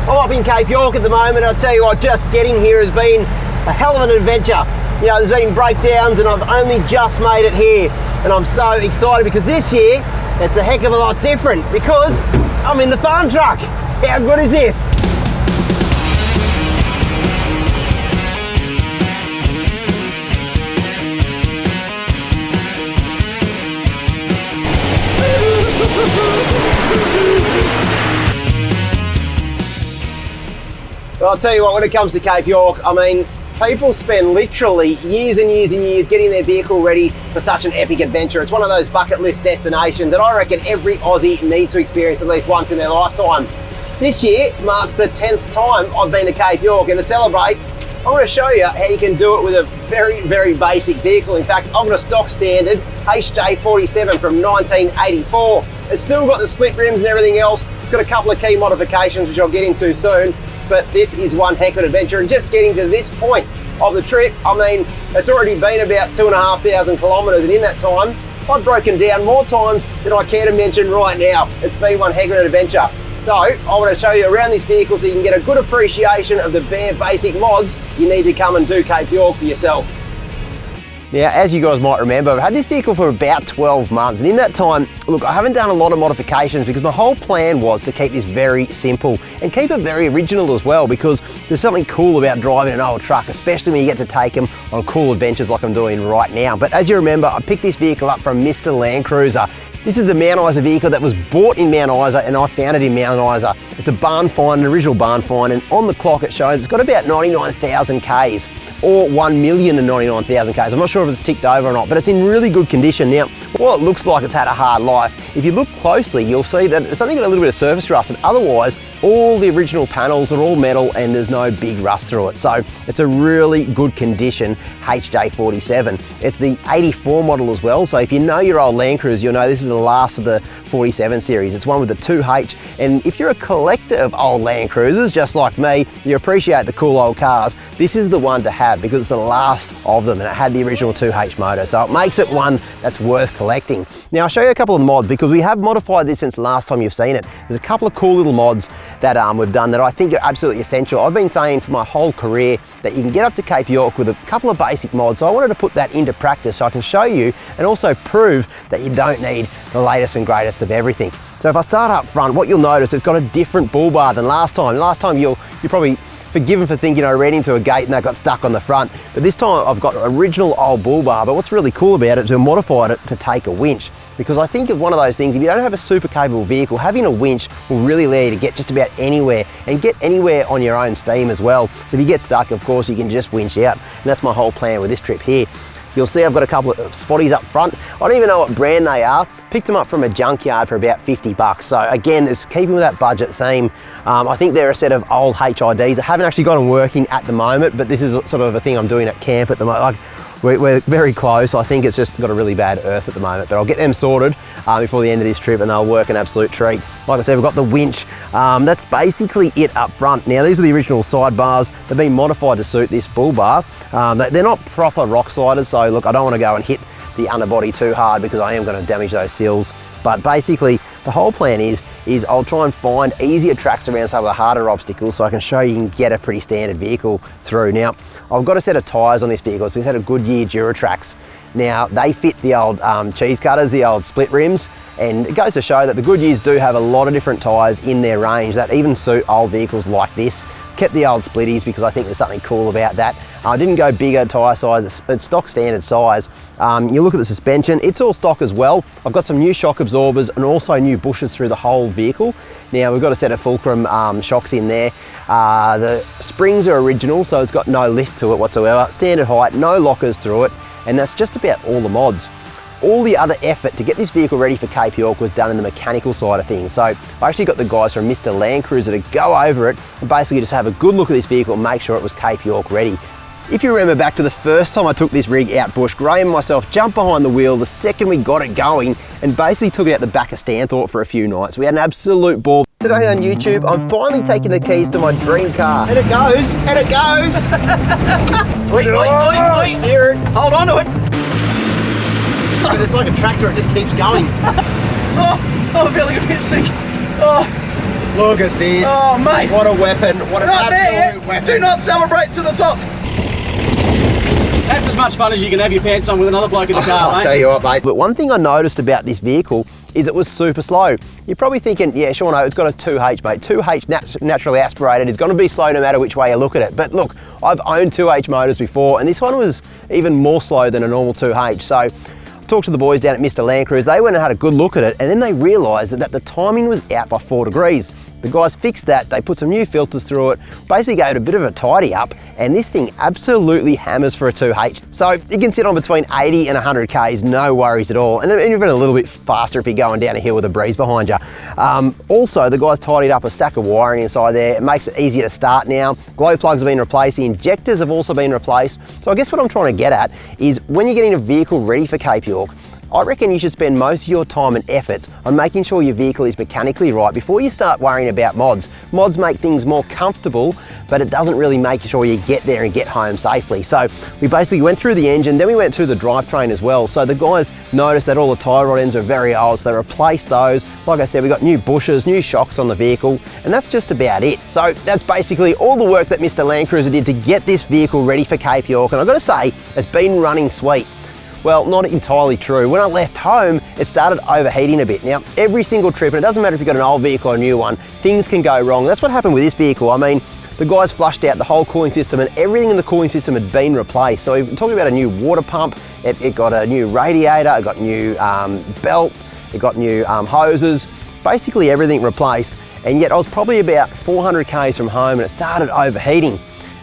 I'm up in Cape York at the moment. I'll tell you what, just getting here has been a hell of an adventure. You know, there's been breakdowns and I've only just made it here. And I'm so excited because this year, it's a heck of a lot different because I'm in the farm truck. How good is this? Well, I'll tell you what, when it comes to Cape York, I mean, people spend literally years and years and years getting their vehicle ready for such an epic adventure. It's one of those bucket list destinations that I reckon every Aussie needs to experience at least once in their lifetime. This year marks the 10th time I've been to Cape York, and to celebrate, I'm going to show you how you can do it with a very, very basic vehicle. In fact, I've got a stock standard HJ47 from 1984. It's still got the split rims and everything else. It's got a couple of key modifications, which I'll get into soon. But this is one heck of an adventure, and just getting to this point of the trip, I mean, it's already been about 2,500 kilometres, and in that time, I've broken down more times than I care to mention right now. It's been one heck of an adventure. So I want to show you around this vehicle so you can get a good appreciation of the bare basic mods you need to come and do Cape York for yourself. Now, as you guys might remember, I've had this vehicle for about 12 months, and in that time, look, I haven't done a lot of modifications because my whole plan was to keep this very simple and keep it very original as well, because there's something cool about driving an old truck, especially when you get to take them on cool adventures like I'm doing right now. But as you remember, I picked this vehicle up from Mr. LandCruiser. This is a Mount Isa vehicle that was bought in Mount Isa, and I found it in Mount Isa. It's a barn find, an original barn find, and on the clock it shows it's got about 99,000 Ks, or 1,099,000 Ks. I'm not sure if it's ticked over or not, but it's in really good condition. Now, while it looks like it's had a hard life, if you look closely, you'll see that it's only got a little bit of surface rust, and otherwise, all the original panels are all metal and there's no big rust through it. So it's a really good condition HJ47. It's the 84 model as well. So if you know your old LandCruiser, you'll know this is the last of the 47 series. It's one with the 2H. And if you're a collector of old LandCruisers, just like me, you appreciate the cool old cars, this is the one to have because it's the last of them and it had the original 2H motor. So it makes it one that's worth collecting. Now I'll show you a couple of mods because we have modified this since the last time you've seen it. There's a couple of cool little mods that we've done that I think are absolutely essential. I've been saying for my whole career that you can get up to Cape York with a couple of basic mods, so I wanted to put that into practice so I can show you and also prove that you don't need the latest and greatest of everything. So if I start up front, what you'll notice, it's got a different bull bar than last time. Last time you're probably forgiven for thinking I ran into a gate and that got stuck on the front, but this time I've got original old bull bar. But what's really cool about it is we modified it to take a winch, because I think of one of those things, if you don't have a super capable vehicle, having a winch will really allow you to get just about anywhere and get anywhere on your own steam as well. So if you get stuck, of course, you can just winch out. And that's my whole plan with this trip here. You'll see I've got a couple of spotties up front. I don't even know what brand they are. Picked them up from a junkyard for about 50 bucks. So again, it's keeping with that budget theme. I think they're a set of old HIDs. I haven't actually got them working at the moment, but this is sort of a thing I'm doing at camp at the moment. Like, we're very close. I think it's just got a really bad earth at the moment, but I'll get them sorted before the end of this trip and they'll work an absolute treat. Like I said, we've got the winch. That's basically it up front. Now, these are the original sidebars. They've been modified to suit this bull bar. They're not proper rock sliders, so look, I don't want to go and hit the underbody too hard because I am going to damage those sills. But basically, the whole plan is I'll try and find easier tracks around some of the harder obstacles so I can show you can get a pretty standard vehicle through. Now, I've got a set of tyres on this vehicle, so it's had a Goodyear Duratrax. Now, they fit the old cheese cutters, the old split rims, and it goes to show that the Goodyears do have a lot of different tyres in their range that even suit old vehicles like this. Kept the old splitties because I think there's something cool about that. I didn't go bigger tyre size, it's stock standard size. You look at the suspension, it's all stock as well. I've got some new shock absorbers and also new bushes through the whole vehicle. Now we've got a set of Fulcrum shocks in there. The springs are original, so it's got no lift to it whatsoever. Standard height, no lockers through it, and that's just about all the mods. All the other effort to get this vehicle ready for Cape York was done in the mechanical side of things. So I actually got the guys from Mr. LandCruiser to go over it and basically just have a good look at this vehicle and make sure it was Cape York ready. If you remember back to the first time I took this rig out bush, Graham and myself jumped behind the wheel the second we got it going and basically took it out the back of Stanthorpe for a few nights. We had an absolute ball. Today on YouTube, I'm finally taking the keys to my dream car. And it goes, and it goes. Wait, steer it. hold on to it. But it's like a tractor, it just keeps going. I'm feeling a bit sick. Look at this. Oh, mate. What a weapon. What an Not there absolute yet. weapon. Do not celebrate to the top. That's as much fun as you can have your pants on with another bloke in the car, I'll mate. tell you what, mate. But one thing I noticed about this vehicle is it was super slow. You're probably thinking, yeah, Shauno, it's got a 2H, mate. 2H naturally aspirated is going to be slow no matter which way you look at it. But look, I've owned 2H motors before, and this one was even more slow than a normal 2H. So I talked to the boys down at Mr. LandCruiser. They went and had a good look at it, and then they realised that the timing was out by 4 degrees. The guys fixed that, they put some new filters through it, basically gave it a bit of a tidy up, and this thing absolutely hammers for a 2H. So you can sit on between 80 and 100 Ks, no worries at all. And even a little bit faster if you're going down a hill with a breeze behind you. Also, the guys tidied up a stack of wiring inside there. It makes it easier to start now. Glow plugs have been replaced, the injectors have also been replaced. So I guess what I'm trying to get at is when you're getting a vehicle ready for Cape York, I reckon you should spend most of your time and efforts on making sure your vehicle is mechanically right before you start worrying about mods. Mods make things more comfortable, but it doesn't really make sure you get there and get home safely. So we basically went through the engine, then we went through the drivetrain as well. So the guys noticed that all the tie rod ends are very old, so they replaced those. Like I said, we got new bushes, new shocks on the vehicle, and that's just about it. So that's basically all the work that Mr. LandCruiser did to get this vehicle ready for Cape York, and I've got to say, it's been running sweet. Well, not entirely true. When I left home, it started overheating a bit. Now, every single trip, and it doesn't matter if you've got an old vehicle or a new one, things can go wrong. That's what happened with this vehicle. I mean, the guys flushed out the whole cooling system and everything in the cooling system had been replaced. So we're talking about a new water pump, it got a new radiator, it got new belt, it got new hoses, basically everything replaced. And yet I was probably about 400 Ks from home and it started overheating.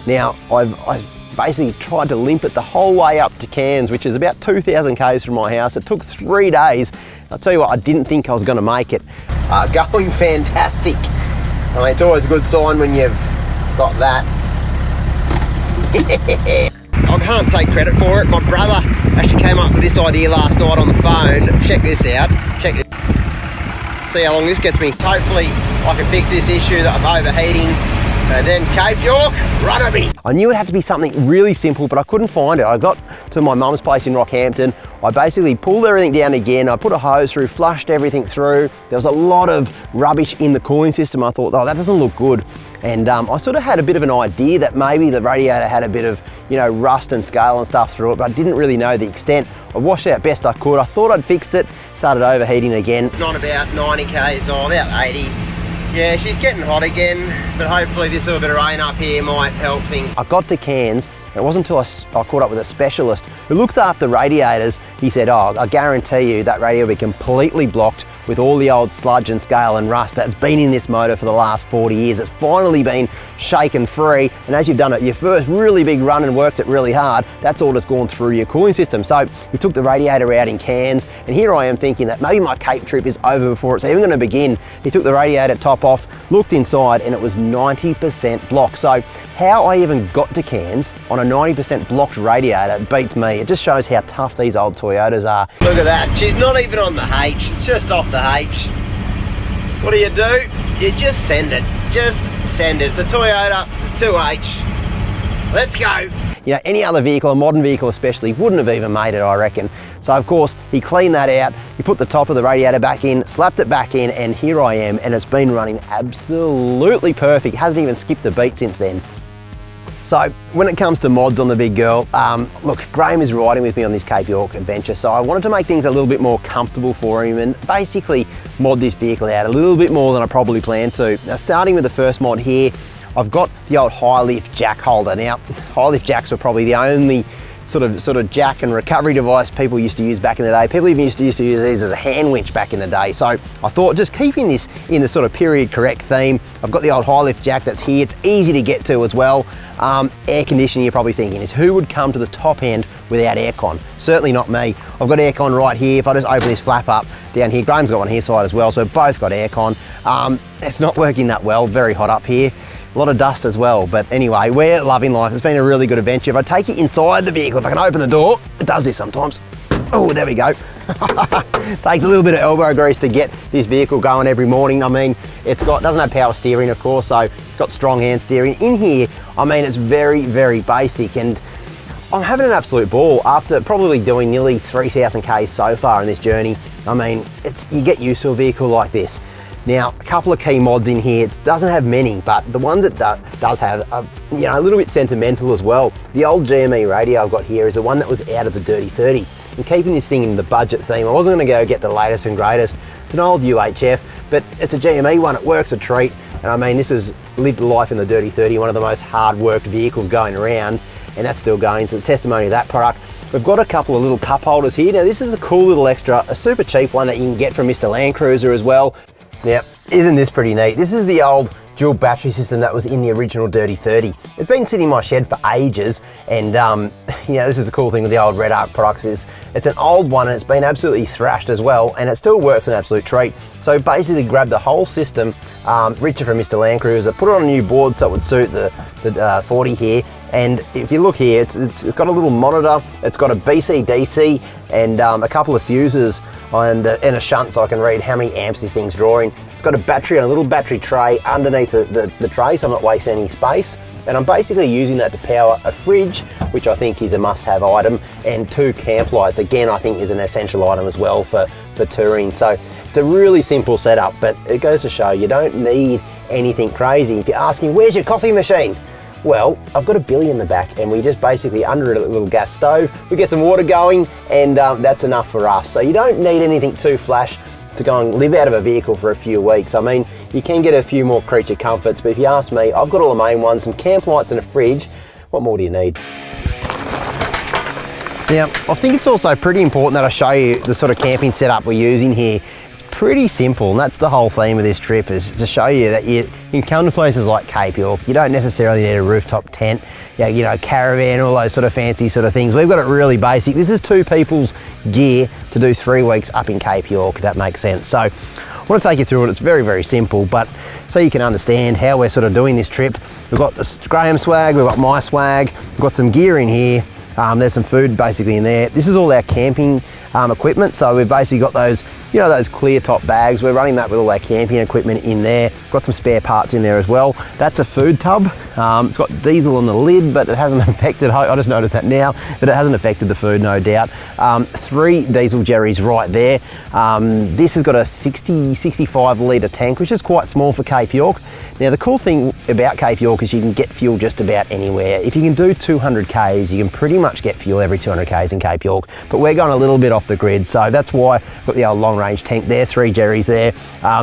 Now, I've basically tried to limp it the whole way up to Cairns, which is about 2,000 Ks from my house. It took 3 days. I'll tell you what, I didn't think I was going to make it. Going fantastic. I mean, it's always a good sign when you've got that. I can't take credit for it. My brother actually came up with this idea last night on the phone. Check this out. Check this. See how long this gets me. Hopefully I can fix this issue that I'm overheating. And then Cape York, run at me. I knew it had to be something really simple, but I couldn't find it. I got to my mum's place in Rockhampton. I basically pulled everything down again. I put a hose through, flushed everything through. There was a lot of rubbish in the cooling system. I thought, oh, that doesn't look good. And I sort of had a bit of an idea that maybe the radiator had a bit of, you know, rust and scale and stuff through it, but I didn't really know the extent. I washed it out best I could. I thought I'd fixed it, started overheating again. Not about 90 Ks, or about 80. Yeah, she's getting hot again, but hopefully this little bit of rain up here might help things. I got to Cairns, and it wasn't until I caught up with a specialist who looks after radiators. He said, oh, I guarantee you that radiator will be completely blocked with all the old sludge and scale and rust that's been in this motor for the last 40 years. It's finally been shaken free, and as you've done it, your first really big run and worked it really hard, that's all that's gone through your cooling system. So we took the radiator out in Cairns, and here I am thinking that maybe my Cape trip is over before it's even going to begin. He took the radiator top off, looked inside, and it was 90% blocked. So how I even got to Cairns on a 90% blocked radiator beats me. It just shows how tough these old Toyotas are. Look at that, she's not even on the H, it's just off the H. What do? You just send it. Just send it. It's a Toyota, it's a 2H. Let's go. You know, any other vehicle, a modern vehicle especially, wouldn't have even made it, I reckon. So of course, he cleaned that out, he put the top of the radiator back in, slapped it back in, and here I am, and it's been running absolutely perfect. Hasn't even skipped a beat since then. So when it comes to mods on the big girl, look, Graham is riding with me on this Cape York adventure, so I wanted to make things a little bit more comfortable for him and basically mod this vehicle out a little bit more than I probably planned to. Now, starting with the first mod here, I've got the old high lift jack holder. Now, high lift jacks were probably the only sort of jack and recovery device people used to use back in the day. People even used to use these as a hand winch back in the day. So I thought, just keeping this in the sort of period correct theme, I've got the old high lift jack that's here. It's easy to get to as well. Air conditioning, you're probably thinking, is who would come to the top end without aircon? Certainly not me. I've got aircon right here. If I just open this flap up down here, Graham's got one here side as well, so we've both got aircon. It's not working that well, very hot up here. A lot of dust as well, but anyway, we're loving life. It's been a really good adventure. If I take it inside the vehicle, if I can open the door, it does this sometimes. Oh, there we go. Takes a little bit of elbow grease to get this vehicle going every morning. I mean, doesn't have power steering, of course, so it's got strong hand steering. In here, I mean, it's very, very basic, and I'm having an absolute ball after probably doing nearly 3,000 Ks so far in this journey. I mean, you get used to a vehicle like this. Now, a couple of key mods in here. It doesn't have many, but the ones it does have are, you know, a little bit sentimental as well. The old GME radio I've got here is the one that was out of the Dirty 30. And keeping this thing in the budget theme, I wasn't going to go get the latest and greatest. It's an old UHF, but it's a GME one. It works a treat. And I mean, this has lived life in the Dirty 30, one of the most hard-worked vehicles going around, and that's still going, so the testimony of that product. We've got a couple of little cup holders here. Now, this is a cool little extra, a super cheap one that you can get from Mr. LandCruiser as well. Now, isn't this pretty neat? This is the old dual battery system that was in the original Dirty 30. It's been sitting in my shed for ages, and you know, this is the cool thing with the old Red Arc products is it's an old one and it's been absolutely thrashed as well, and it still works an absolute treat. So basically grabbed the whole system, Richard from Mr. LandCruiser, put it on a new board so it would suit the 40 here. And if you look here, it's got a little monitor, it's got a BC-DC and a couple of fuses and a shunt so I can read how many amps this thing's drawing. It's got a battery and a little battery tray underneath the tray, so I'm not wasting any space. And I'm basically using that to power a fridge, which I think is a must-have item, and 2 camp lights, again, I think is an essential item as well for touring. So it's a really simple setup, but it goes to show you don't need anything crazy. If you're asking, where's your coffee machine? Well, I've got a billy in the back, and we just basically under a little gas stove, we get some water going, and that's enough for us. So you don't need anything too flash to go and live out of a vehicle for a few weeks. I mean, you can get a few more creature comforts, but if you ask me, I've got all the main ones, some camp lights and a fridge. What more do you need? Now, I think it's also pretty important that I show you the sort of camping setup we're using here. Pretty simple, and that's the whole theme of this trip, is to show you that you can come to places like Cape York. You don't necessarily need a rooftop tent, you know, caravan, all those sort of fancy sort of things. We've got it really basic. This is 2 people's gear to do 3 weeks up in Cape York, if that makes sense. So I want to take you through it. It's very, very simple, but so you can understand how we're sort of doing this trip. We've got the Graham swag, we've got my swag, we've got some gear in here. There's some food basically in there. This is all our camping equipment. So we've basically got those, you know, those clear top bags. We're running that with all our camping equipment in there. Got some spare parts in there as well. That's a food tub. It's got diesel on the lid, but it hasn't affected, I just noticed that now, but it hasn't affected the food, no doubt. 3 diesel jerrys right there. This has got a 65 litre tank, which is quite small for Cape York. Now, the cool thing about Cape York is you can get fuel just about anywhere. If you can do 200 Ks, you can pretty much get fuel every 200 Ks in Cape York, but we're going a little bit off the grid, so that's why we've got the old long range tank there, 3 jerrys there.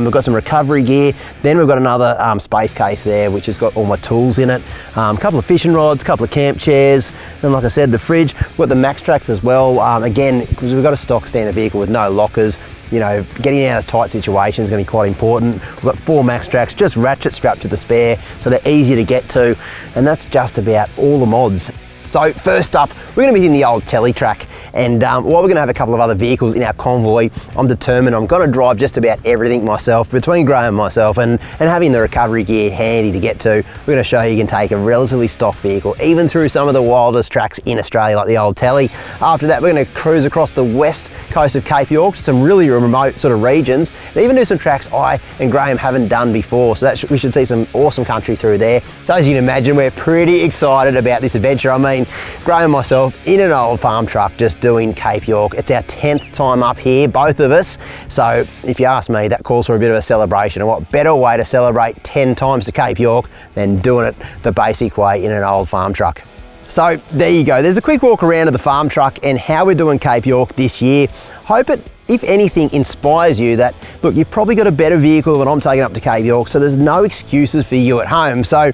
We've got some recovery gear. Then we've got another space case there, which has got all my tools in it. A couple of fishing rods, a couple of camp chairs, and like I said, the fridge. We've got the Max Tracks as well. Again, because we've got a stock standard vehicle with no lockers, you know, getting out of tight situations is going to be quite important. We've got 4 Max Tracks, just ratchet strapped to the spare, so they're easy to get to, and that's just about all the mods. So first up, we're going to be hitting the old telly track, and while we're going to have a couple of other vehicles in our convoy, I'm determined I'm going to drive just about everything myself, between Graham and myself, and having the recovery gear handy to get to. We're going to show you can take a relatively stock vehicle, even through some of the wildest tracks in Australia, like the old telly. After that, we're going to cruise across the west coast of Cape York, some really remote sort of regions, and even do some tracks I and Graham haven't done before, so we should see some awesome country through there. So as you can imagine, we're pretty excited about this adventure. I mean, Graham and myself in an old farm truck just doing Cape York. It's our 10th time up here, both of us, so if you ask me, that calls for a bit of a celebration, and what better way to celebrate 10 times to Cape York than doing it the basic way in an old farm truck. So there you go, there's a quick walk around of the farm truck and how we're doing Cape York this year. Hope it, if anything, inspires you that, look, you've probably got a better vehicle than I'm taking up to Cape York, so there's no excuses for you at home. So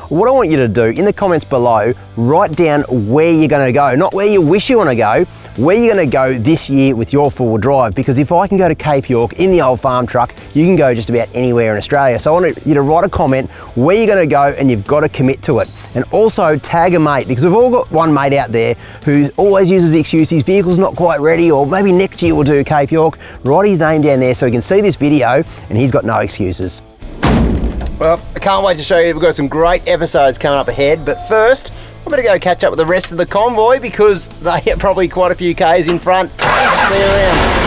what I want you to do in the comments below, write down where you're going to go, not where you wish you want to go, where you're going to go this year with your four-wheel drive, because if I can go to Cape York in the old farm truck, you can go just about anywhere in Australia. So I want you to write a comment where you're going to go, and you've got to commit to it. And also tag a mate, because we've all got one mate out there who always uses the excuse his vehicle's not quite ready, or maybe next year we'll do Cape York. Write his name down there so he can see this video and he's got no excuses. Well, I can't wait to show you. We've got some great episodes coming up ahead, but first, I'm going to go catch up with the rest of the convoy because they are probably quite a few Ks in front. See you around.